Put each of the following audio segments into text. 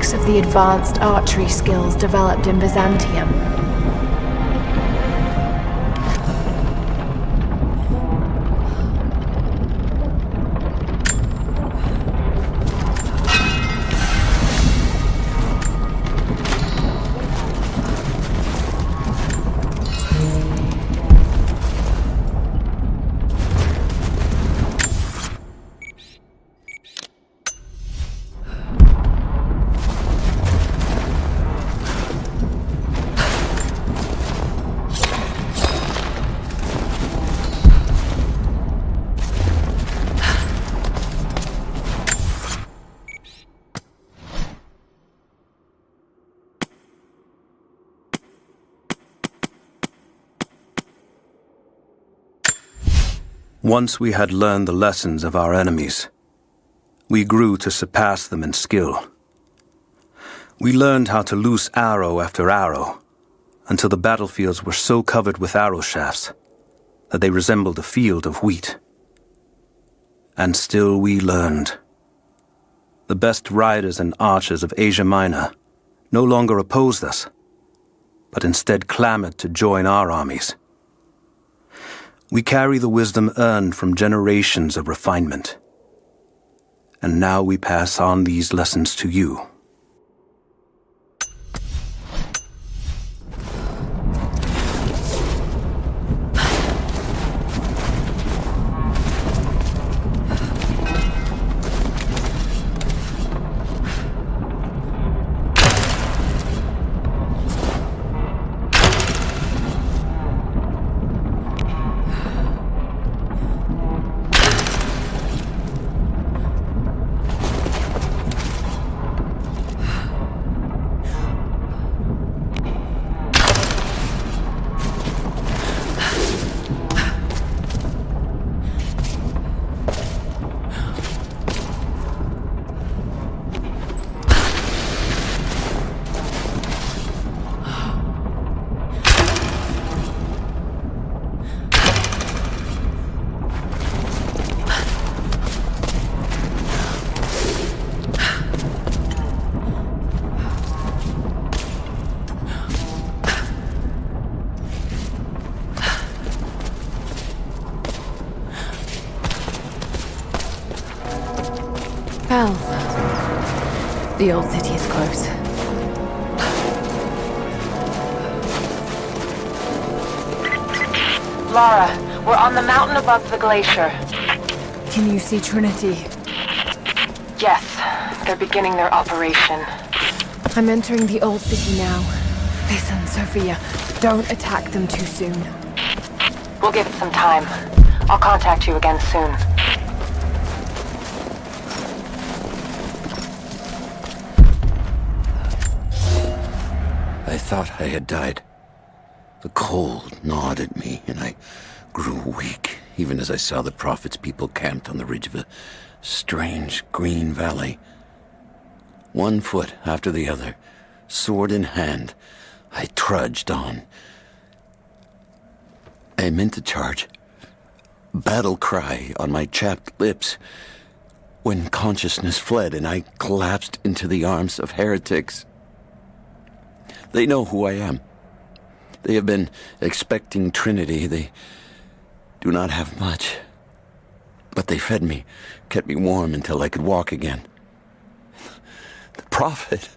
relics of the advanced archery skills developed in Byzantium. Once we had learned the lessons of our enemies, we grew to surpass them in skill. We learned how to loose arrow after arrow, until the battlefields were so covered with arrow shafts that they resembled a field of wheat. And still we learned. The best riders and archers of Asia Minor no longer opposed us, but instead clamored to join our armies. We carry the wisdom earned from generations of refinement. And now we pass on these lessons to you. The old city is close. Lara, we're on the mountain above the glacier. Can you see Trinity? Yes, they're beginning their operation. I'm entering the old city now. Listen, Sophia, don't attack them too soon. We'll give it some time. I'll contact you again soon. I thought I had died. The cold gnawed at me, and I grew weak, even as I saw the Prophet's people camped on the ridge of a strange green valley. One foot after the other, sword in hand, I trudged on. I meant to charge, battle cry on my chapped lips, when consciousness fled and I collapsed into the arms of heretics. They know who I am. They have been expecting Trinity. They do not have much. But they fed me, kept me warm until I could walk again. The Prophet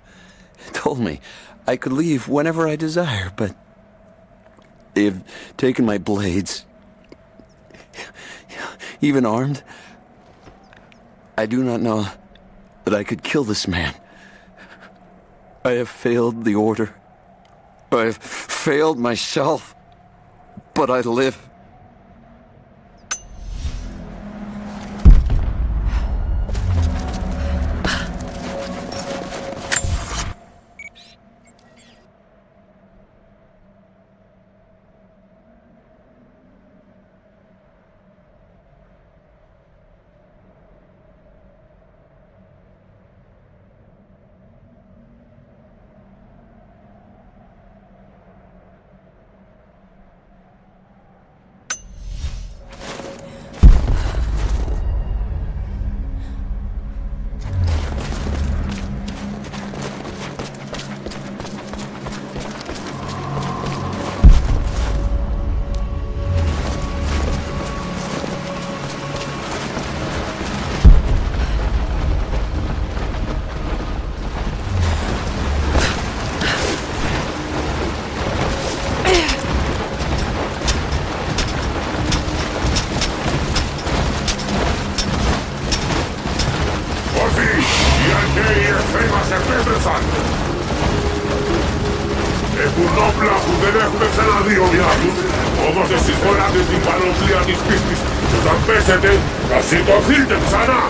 told me I could leave whenever I desire, but they have taken my blades, even armed. I do not know that I could kill this man. I have failed the Order. I have failed myself, but I live. Έχουν όπλα που δεν έχουμε ξαναδεί όλοι τους. Όμως εσείς φοράτε την πανοπλία της πίστης. Όταν πέσετε, θα σηκωθείτε ξανά.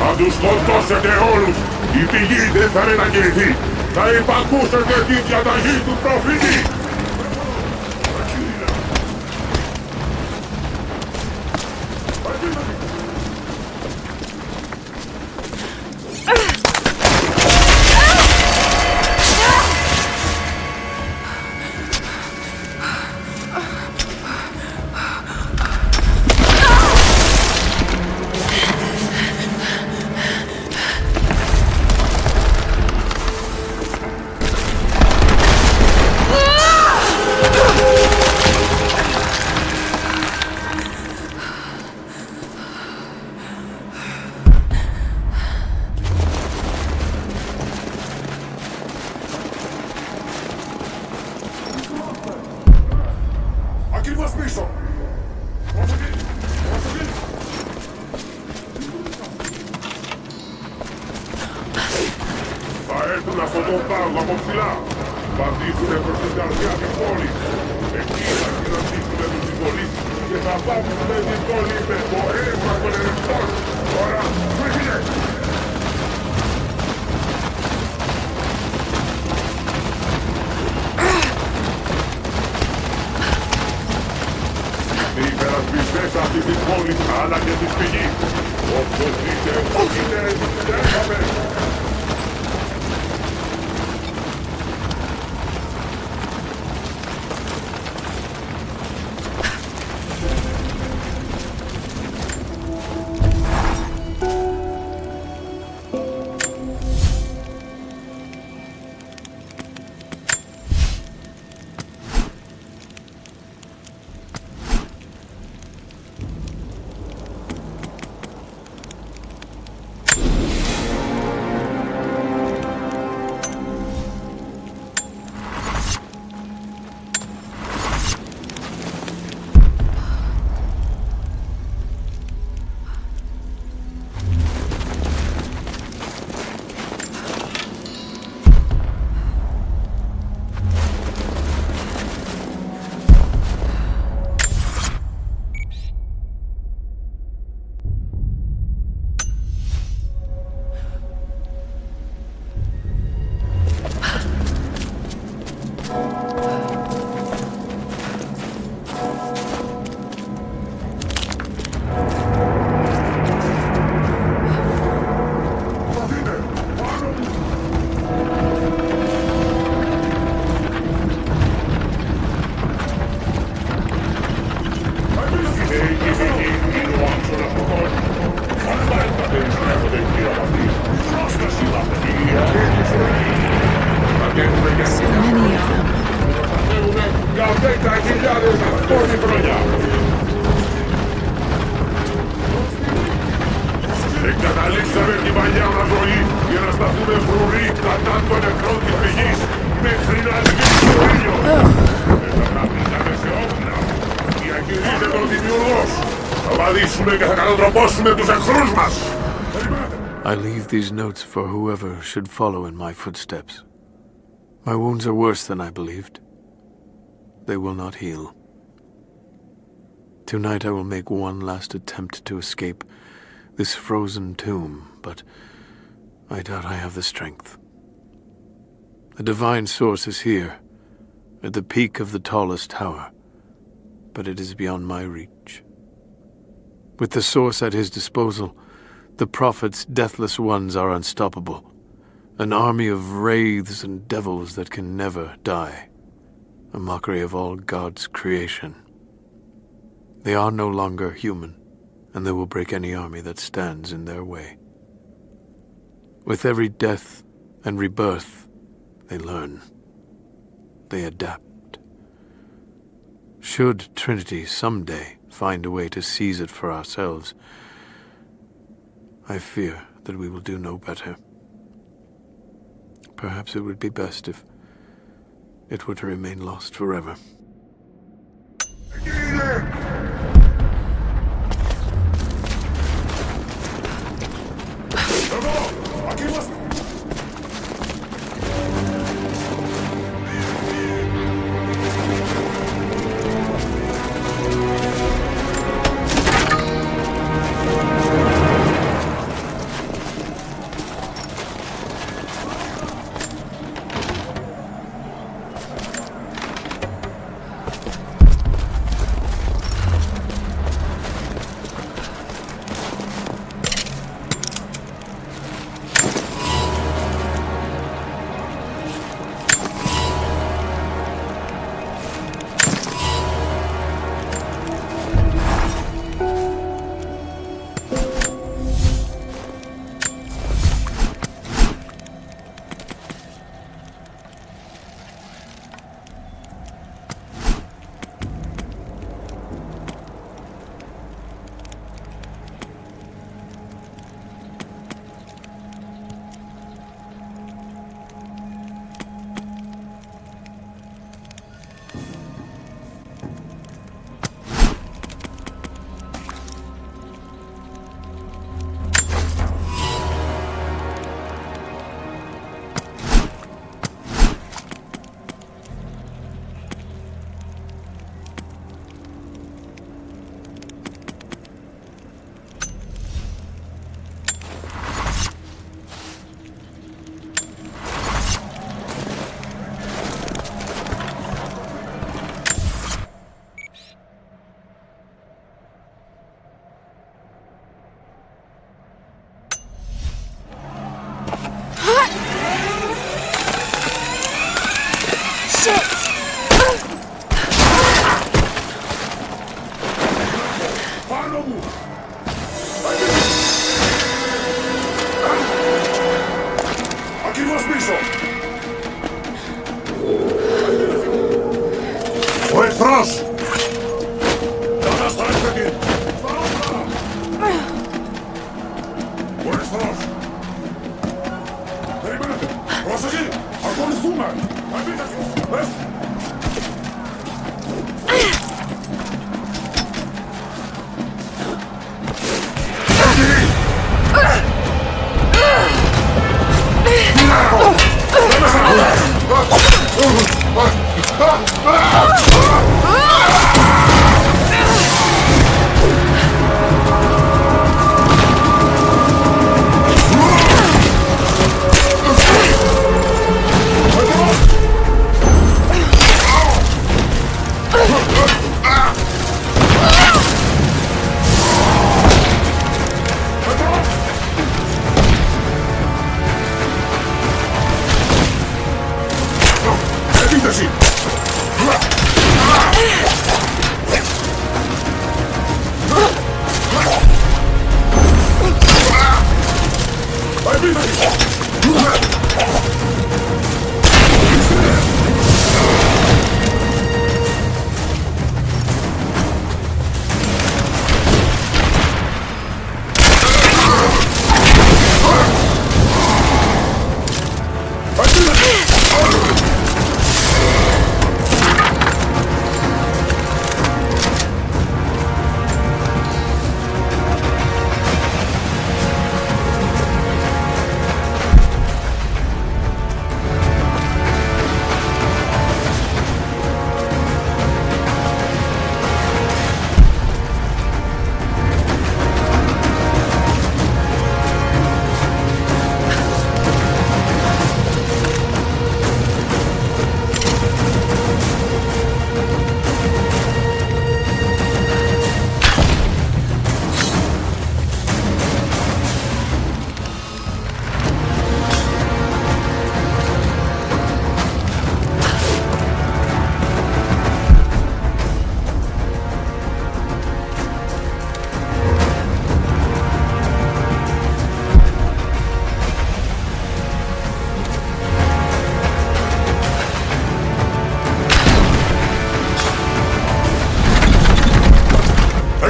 Θα τους σκοτώσετε όλους. Η πηγή δεν θα μετακινηθεί. Θα υπακούσετε τη διαταγή του προφήτη. Ακριβώς πίσω! Θα έρθουν αυτόν τον πάγο από ψηλά. Θα δείξουνε προς την καρδιά της πόλης. Εκεί θα συναντήσουμε τους συμπολίτες και θα πάψουμε την πόλη με το αίμα των ερευτών. Τώρα, φύγετε! Οι υπερασπιστές αυτής της πόλης αλλά και της πηγής. Όποιος δείτε, έρχομαι! Εγκαταλείψαμε την παλιά μας ζωή για να σταθούμε φρουροί κατά των νεκρών της πηγής μέχρι να σβήσει ο ήλιος. Δεν θα καπνίζαμε σε όπλα. Διακηρύσσεται τον δημιουργός. Θα βαδίσουμε και θα κατατροπώσουμε τους εχθρούς μας. I leave these notes for whoever should follow in my footsteps. My wounds are worse than I believed. They will not heal. Tonight I will make one last attempt to escape this frozen tomb, but I doubt I have the strength. The divine source is here, at the peak of the tallest tower, but it is beyond my reach. With the source at his disposal, the prophet's deathless ones are unstoppable, an army of wraiths and devils that can never die, a mockery of all God's creation. They are no longer human, and they will break any army that stands in their way. With every death and rebirth, they learn. They adapt. Should Trinity someday find a way to seize it for ourselves, I fear that we will do no better. Perhaps it would be best if it were to remain lost forever. πίσω! Ο εχθρός! Καταστρέφεται! Ο εχθρός! Περιμένετε! Πρόσεχε! Ακολουθούμε! Επίθεση! Επίθεση!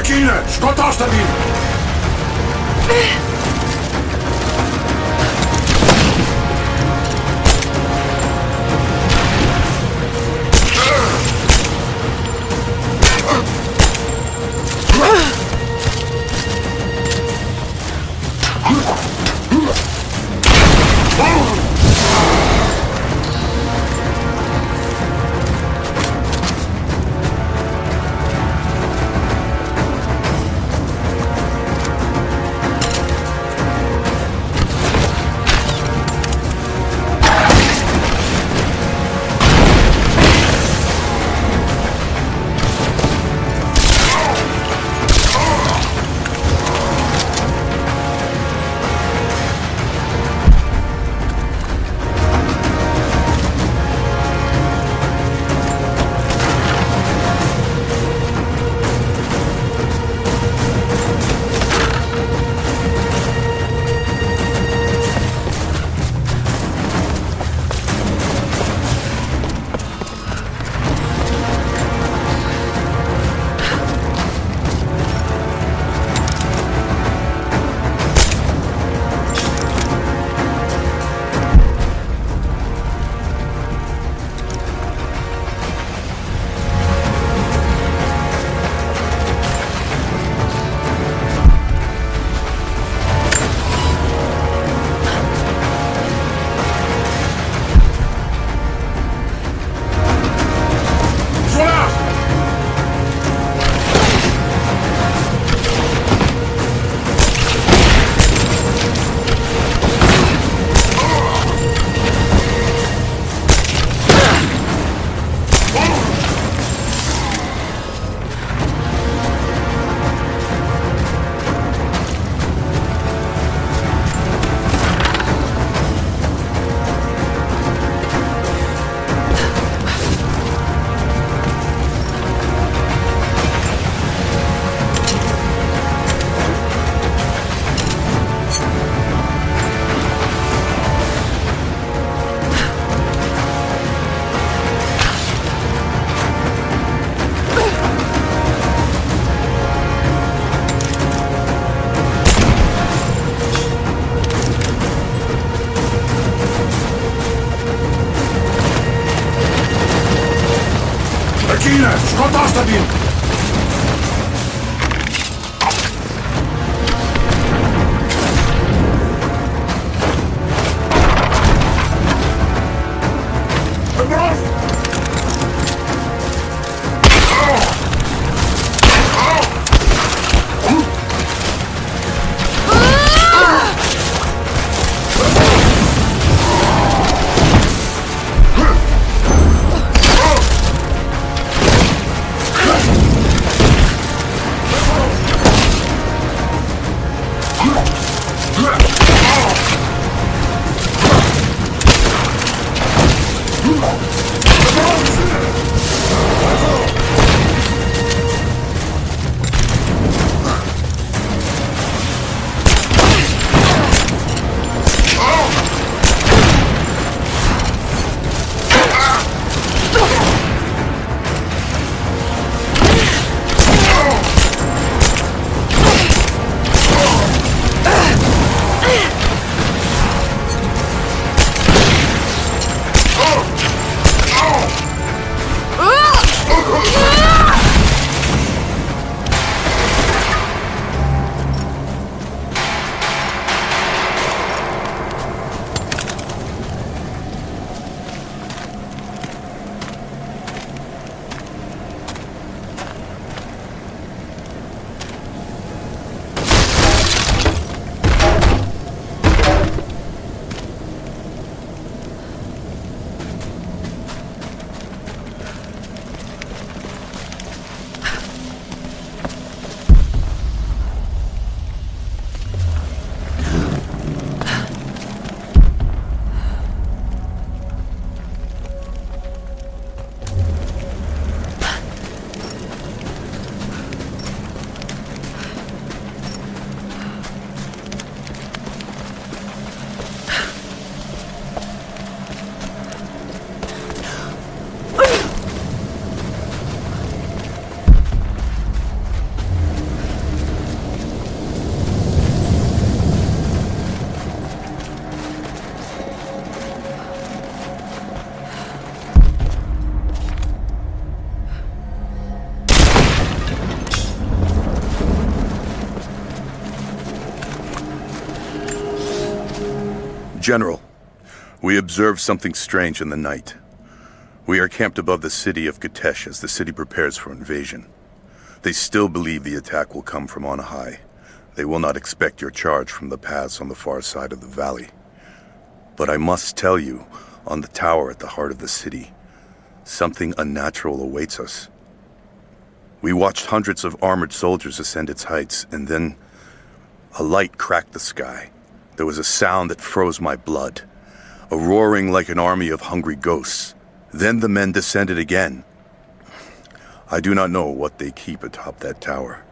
Εκεί είναι! Σκοτώστε την! kiinni! Skotaste din! General, we observed something strange in the night. We are camped above the city of Codex as the city prepares for invasion. They still believe the attack will come from on high. They will not expect your charge from the paths on the far side of the valley. But I must tell you, on the tower at the heart of the city, something unnatural awaits us. We watched hundreds of armored soldiers ascend its heights, and then a light cracked the sky. There was a sound that froze my blood, a roaring like an army of hungry ghosts. Then the men descended again. I do not know what they keep atop that tower.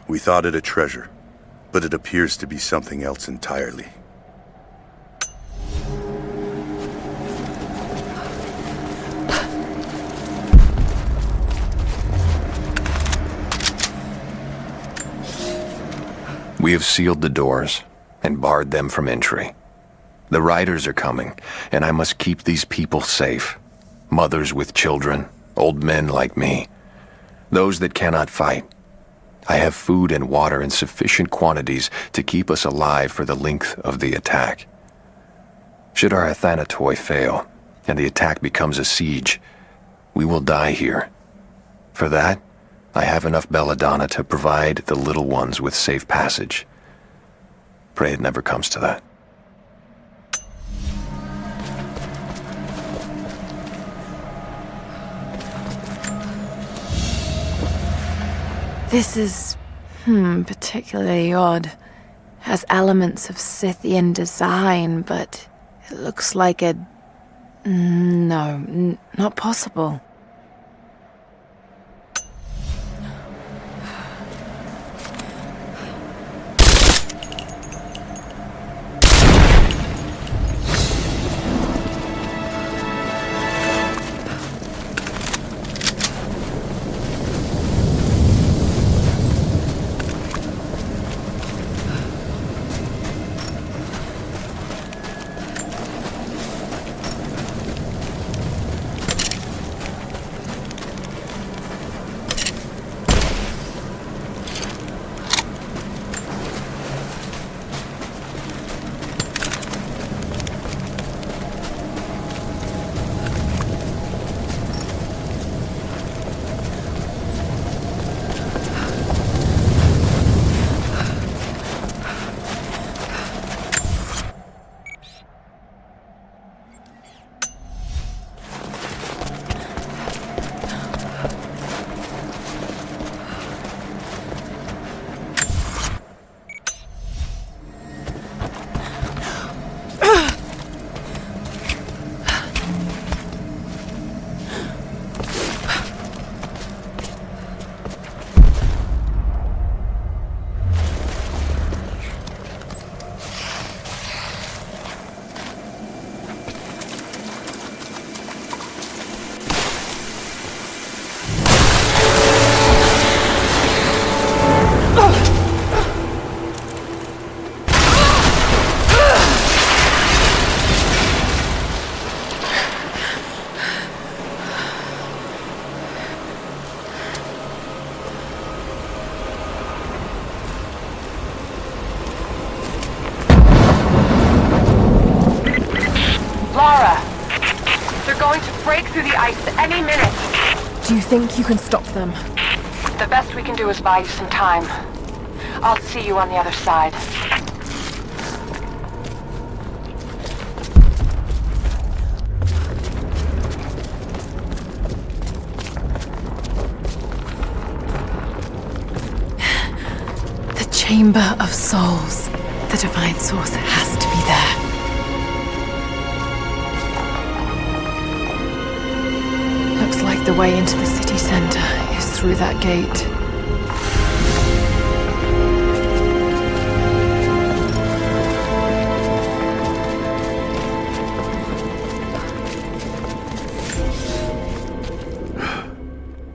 We thought it a treasure, but it appears to be something else entirely. We have sealed the doors and barred them from entry. The riders are coming, and I must keep these people safe. Mothers with children, old men like me, those that cannot fight. I have food and water in sufficient quantities to keep us alive for the length of the attack. Should our Athanatoi fail, and the attack becomes a siege, we will die here. For that, I have enough belladonna to provide the little ones with safe passage. Pray it never comes to that. This is, particularly odd. Has elements of Scythian design, but it looks like a... No, not possible. going to break through the ice any minute. Do you think you can stop them? The best we can do is buy you some time. I'll see you on the other side. The Chamber of Souls. The Divine Source has to be there. Looks like the way into the city center is through that gate.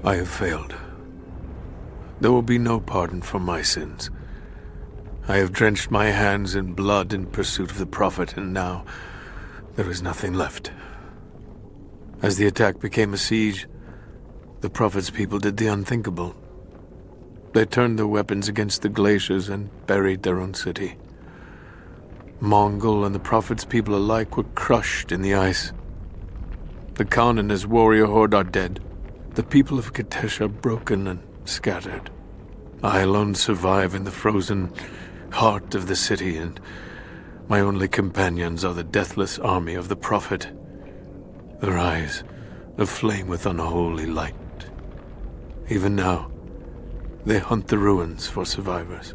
I have failed. There will be no pardon for my sins. I have drenched my hands in blood in pursuit of the Prophet, and now there is nothing left. As the attack became a siege, the Prophet's people did the unthinkable. They turned their weapons against the glaciers and buried their own city. Mongol and the Prophet's people alike were crushed in the ice. The Khan and his warrior horde are dead. The people of Katesh are broken and scattered. I alone survive in the frozen heart of the city, and my only companions are the deathless army of the Prophet, their eyes aflame with unholy light. Even now, they hunt the ruins for survivors.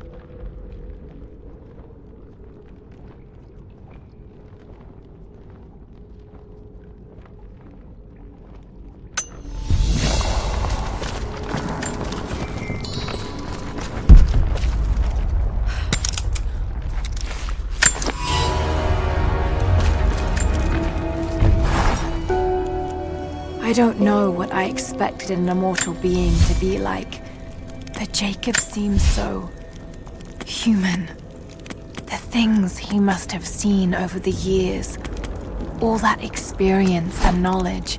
I don't know what I expected an immortal being to be like, but Jacob seems so human. The things he must have seen over the years, all that experience and knowledge,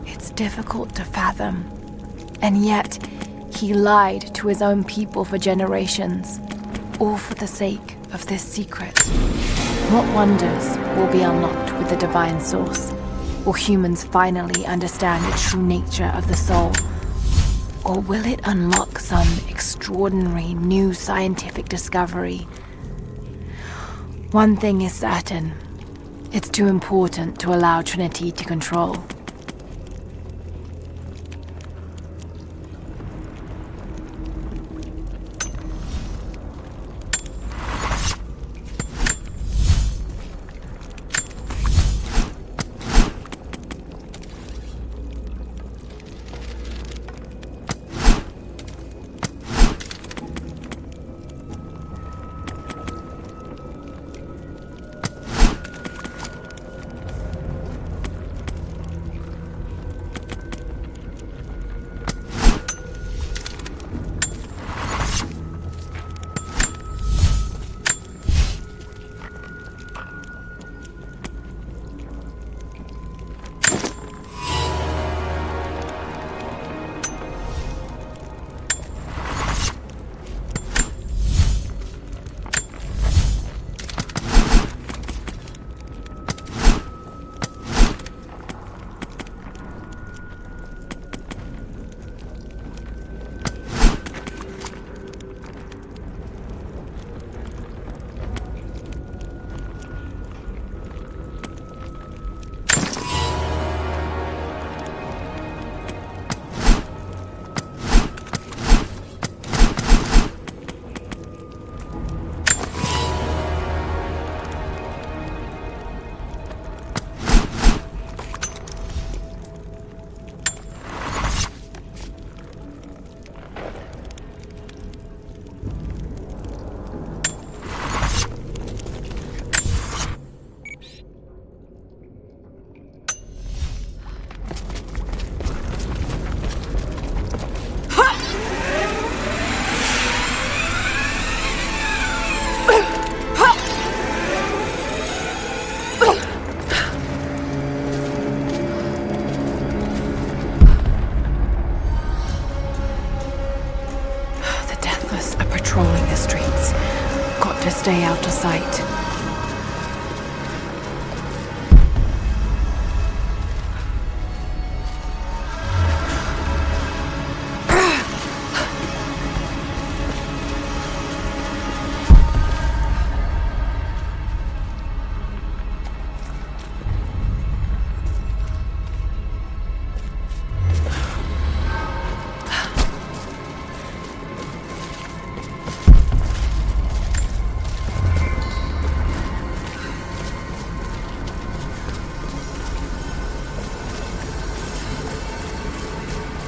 it's difficult to fathom. And yet, he lied to his own people for generations, all for the sake of this secret. What wonders will be unlocked with the Divine Source? Will humans finally understand the true nature of the soul? Or will it unlock some extraordinary new scientific discovery? One thing is certain. It's too important to allow Trinity to control. Stay out of sight.